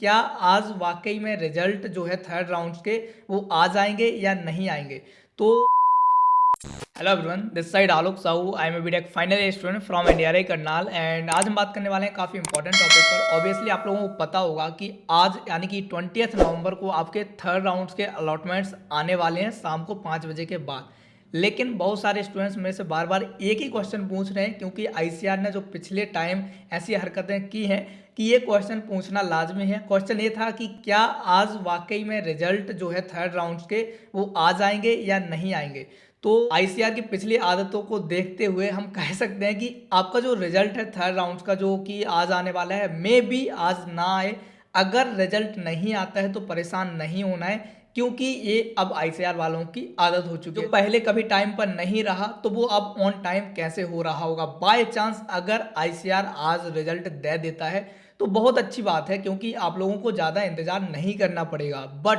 क्या आज वाकई में रिजल्ट जो है थर्ड राउंड के वो आ जाएंगे या नहीं आएंगे। तो hello everyone, this side Alok Sahu. I am a BTech final year student from NDRI Karnal and आज हम बात करने वाले हैं काफ़ी इंपॉर्टेंट टॉपिक पर। ऑब्वियसली आप लोगों को पता होगा कि आज यानी कि 20 नवंबर को आपके थर्ड राउंड्स के अलॉटमेंट्स आने वाले हैं शाम को 5 बजे के बाद। लेकिन बहुत सारे स्टूडेंट्स मेरे से बार बार एक ही क्वेश्चन पूछ रहे हैं, क्योंकि आईसीआर ने जो पिछले टाइम ऐसी हरकतें की हैं कि ये क्वेश्चन पूछना लाजमी है। क्वेश्चन ये था कि क्या आज वाकई में रिजल्ट जो है थर्ड राउंड्स के वो आ जाएंगे या नहीं आएंगे। तो आईसीआर की पिछली आदतों को देखते हुए हम कह सकते हैं कि आपका जो रिजल्ट है थर्ड राउंड का जो कि आज आने वाला है, मे बी आज ना आए। अगर रिजल्ट नहीं आता है तो परेशान नहीं होना है, क्योंकि ये अब आईसीआर वालों की आदत हो चुकी है। जो पहले कभी टाइम पर नहीं रहा तो वो अब ऑन टाइम कैसे हो रहा होगा। बाय चांस अगर आईसीआर आज रिजल्ट दे देता है तो बहुत अच्छी बात है, क्योंकि आप लोगों को ज़्यादा इंतजार नहीं करना पड़ेगा। बट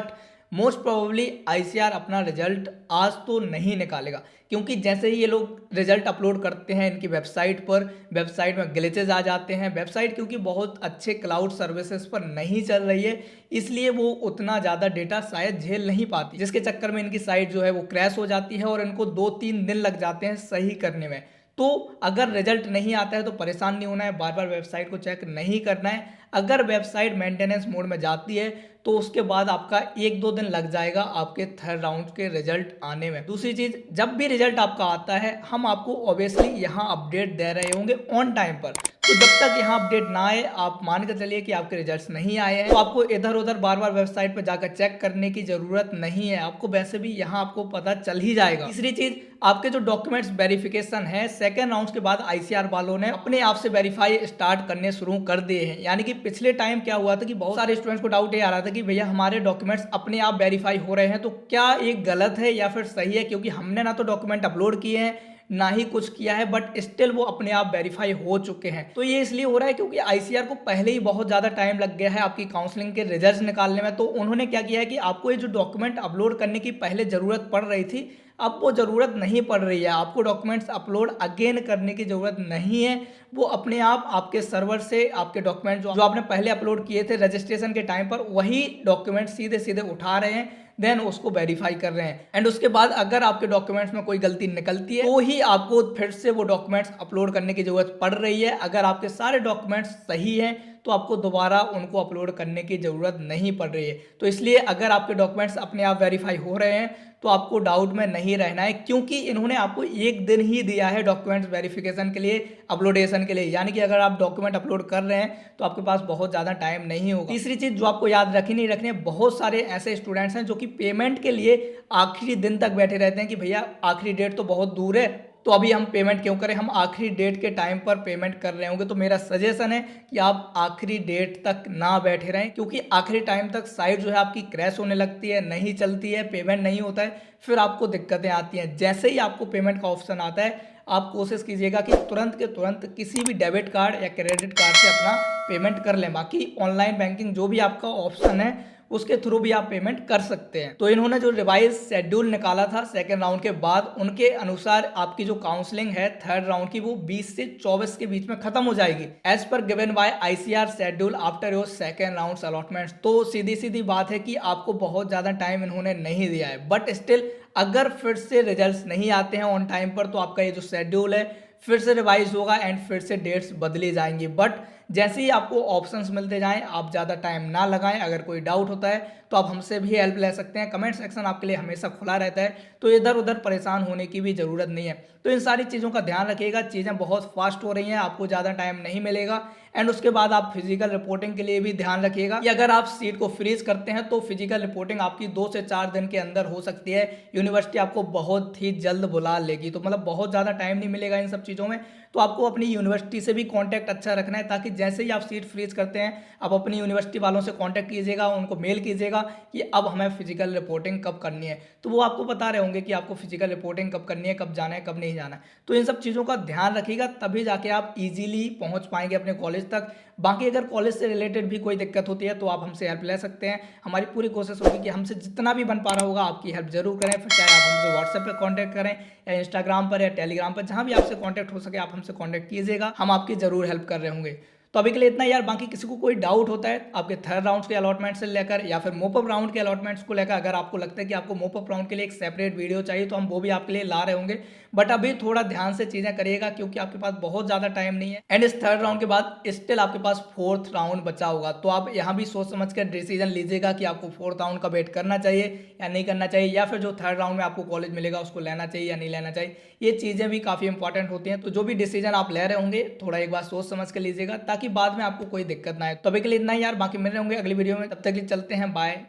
मोस्ट प्रोबेबली आईसीआर अपना रिजल्ट आज तो नहीं निकालेगा, क्योंकि जैसे ही ये लोग रिजल्ट अपलोड करते हैं इनकी वेबसाइट पर, वेबसाइट में ग्लिचेज आ जाते हैं। वेबसाइट क्योंकि बहुत अच्छे क्लाउड सर्विसेज पर नहीं चल रही है, इसलिए वो उतना ज़्यादा डेटा शायद झेल नहीं पाती, जिसके चक्कर में इनकी साइट जो है वो क्रैश हो जाती है और इनको 2-3 दिन लग जाते हैं सही करने में। तो अगर रिजल्ट नहीं आता है तो परेशान नहीं होना है, बार बार वेबसाइट को चेक नहीं करना है। अगर वेबसाइट मेंटेनेंस मोड में जाती है तो उसके बाद आपका 1-2 दिन लग जाएगा आपके थर्ड राउंड के रिजल्ट आने में। दूसरी चीज, जब भी रिजल्ट आपका आता है हम आपको ऑब्वियसली यहाँ अपडेट दे रहे होंगे ऑन टाइम पर। तो जब तक यहाँ अपडेट ना आए, आप मान के चलिए कि आपके रिजल्ट्स नहीं आए हैं, तो आपको इधर उधर बार बार वेबसाइट पर जाकर चेक करने की जरूरत नहीं है। आपको वैसे भी यहाँ आपको पता चल ही जाएगा। तीसरी चीज, आपके जो डॉक्यूमेंट्स वेरिफिकेशन है सेकेंड राउंड के बाद आईसीआर वालों ने अपने आप से वेरीफाई स्टार्ट करने शुरू कर दिए हैं। यानी कि पिछले टाइम क्या हुआ था कि बहुत सारे स्टूडेंट्स को डाउट ये आ रहा था कि भैया हमारे डॉक्यूमेंट्स अपने आप वेरीफाई हो रहे हैं, तो क्या ये गलत है या फिर सही है, क्योंकि हमने ना तो डॉक्यूमेंट अपलोड किए हैं ना ही कुछ किया है, बट स्टिल वो अपने आप वेरीफाई हो चुके हैं। तो ये इसलिए हो रहा है क्योंकि आईसीआर को पहले ही बहुत ज़्यादा टाइम लग गया है आपकी काउंसलिंग के रिजल्ट्स निकालने में। तो उन्होंने क्या किया है कि आपको ये जो डॉक्यूमेंट अपलोड करने की पहले ज़रूरत पड़ रही थी, अब वो ज़रूरत नहीं पड़ रही है। आपको डॉक्यूमेंट्स अपलोड अगेन करने की ज़रूरत नहीं है। वो अपने आप आपके सर्वर से आपके डॉक्यूमेंट जो आपने पहले अपलोड किए थे रजिस्ट्रेशन के टाइम पर, वही डॉक्यूमेंट सीधे सीधे उठा रहे हैं, देन उसको वेरीफाई कर रहे हैं। एंड उसके बाद अगर आपके डॉक्यूमेंट्स में कोई गलती निकलती है तो ही आपको फिर से वो डॉक्यूमेंट्स अपलोड करने की जरूरत पड़ रही है। अगर आपके सारे डॉक्यूमेंट्स सही हैं तो आपको दोबारा उनको अपलोड करने की ज़रूरत नहीं पड़ रही है। तो इसलिए अगर आपके डॉक्यूमेंट्स अपने आप वेरीफाई हो रहे हैं तो आपको डाउट में नहीं रहना है, क्योंकि इन्होंने आपको 1 दिन ही दिया है डॉक्यूमेंट्स वेरिफिकेशन के लिए, अपलोडेशन के लिए। यानी कि अगर आप डॉक्यूमेंट अपलोड कर रहे हैं तो आपके पास बहुत ज़्यादा टाइम नहीं होगा। तीसरी चीज़ जो आपको याद रखनी है, बहुत सारे ऐसे स्टूडेंट्स हैं जो कि पेमेंट के लिए आखिरी दिन तक बैठे रहते हैं कि भैया आखिरी डेट तो बहुत दूर है, तो अभी हम पेमेंट क्यों करें, हम आखिरी डेट के टाइम पर पेमेंट कर रहे होंगे। तो मेरा सजेशन है कि आप आखिरी डेट तक ना बैठे रहें, क्योंकि आखिरी टाइम तक साइट जो है आपकी क्रैश होने लगती है, नहीं चलती है, पेमेंट नहीं होता है, फिर आपको दिक्कतें आती हैं। जैसे ही आपको पेमेंट का ऑप्शन आता है आप कोशिश कीजिएगा कि तुरंत के तुरंत किसी भी डेबिट कार्ड या क्रेडिट कार्ड से अपना पेमेंट कर लें। बाकी ऑनलाइन बैंकिंग जो भी आपका ऑप्शन है उसके थ्रू भी आप पेमेंट कर सकते हैं। तो इन्होंने जो रिवाइज शेड्यूल निकाला था सेकेंड राउंड के बाद, उनके अनुसार आपकी जो काउंसलिंग है थर्ड राउंड की वो 20 से 24 के बीच में खत्म हो जाएगी, as per given by ICR schedule after your second round allotment. तो सीधी सीधी बात है कि आपको बहुत ज्यादा टाइम इन्होंने नहीं दिया है। बट स्टिल अगर फिर से रिजल्ट्स नहीं आते हैं ऑन टाइम पर तो आपका ये जो शेड्यूल है फिर से रिवाइज होगा एंड फिर से डेट्स बदली जाएंगी। बट जैसे ही आपको ऑप्शंस मिलते जाएं, आप ज़्यादा टाइम ना लगाएं। अगर कोई डाउट होता है तो आप हमसे भी हेल्प ले सकते हैं, कमेंट सेक्शन आपके लिए हमेशा खुला रहता है, तो इधर उधर परेशान होने की भी ज़रूरत नहीं है। तो इन सारी चीज़ों का ध्यान रखिएगा, चीज़ें बहुत फास्ट हो रही हैं, आपको ज़्यादा टाइम नहीं मिलेगा। एंड उसके बाद आप फिजिकल रिपोर्टिंग के लिए भी ध्यान रखिएगा कि अगर आप सीट को फ्रीज करते हैं तो फिजिकल रिपोर्टिंग आपकी 2 से 4 दिन के अंदर हो सकती है। यूनिवर्सिटी आपको बहुत ही जल्द बुला लेगी, तो मतलब बहुत ज़्यादा टाइम नहीं मिलेगा इन सब चीज़ों में। तो आपको अपनी यूनिवर्सिटी से भी कांटेक्ट अच्छा रखना है, ताकि जैसे ही आप सीट फ्रीज करते हैं आप अपनी यूनिवर्सिटी वालों से कांटेक्ट कीजिएगा, उनको मेल कीजिएगा कि अब हमें फिजिकल रिपोर्टिंग कब करनी है। तो वो आपको बता रहे होंगे कि आपको फिजिकल रिपोर्टिंग कब करनी है, कब जाना है, कब नहीं जाना है। तो इन सब चीज़ों का ध्यान रखिएगा, तभी जाके आप इजीली पहुंच पाएंगे अपने कॉलेज तक। बाकी अगर कॉलेज से रिलेटेड भी कोई दिक्कत होती है तो आप हमसे हेल्प ले सकते हैं। हमारी पूरी कोशिश होगी कि हमसे जितना भी बन पा रहा होगा आपकी हेल्प जरूर करें। फिर चाहे आप हमसे व्हाट्सएप पर कॉन्टैक्ट करें या इंस्टाग्राम पर या टेलीग्राम पर, जहाँ भी आपसे कॉन्टैक्ट हो सके आप हमसे कॉन्टैक्ट कीजिएगा, हम आपकी ज़रूर हेल्प कर रहे होंगे। तो अभी के लिए इतना यार, बाकी किसी को कोई डाउट होता है आपके थर्ड राउंड के अलॉटमेंट से लेकर या फिर मोपअप राउंड के अलॉटमेंट्स को लेकर, अगर आपको लगता है कि आपको मोपअप राउंड के लिए एक सेपरेट वीडियो चाहिए तो हम वो भी आपके लिए ला रहे होंगे। बट अभी थोड़ा ध्यान से चीजें करिएगा क्योंकि आपके पास बहुत ज्यादा टाइम नहीं है एंड इस थर्ड राउंड के बाद स्टिल आपके पास फोर्थ राउंड बचा होगा। तो आप यहाँ भी सोच समझ कर डिसीजन लीजिएगा कि आपको फोर्थ राउंड का वेट करना चाहिए या नहीं करना चाहिए, या फिर जो थर्ड राउंड में आपको कॉलेज मिलेगा उसको लेना चाहिए या नहीं लेना चाहिए। ये चीजें भी काफी इंपॉर्टेंट होती हैं। तो जो भी डिसीजन आप ले रहे होंगे थोड़ा एक बार सोच समझ कर लीजिएगा ताकि बाद में आपको कोई दिक्कत ना आए। तो अभी के लिए इतना ही यार, बाकी मिल रहे होंगे अगली वीडियो में, तब तक के लिए चलते हैं, बाय।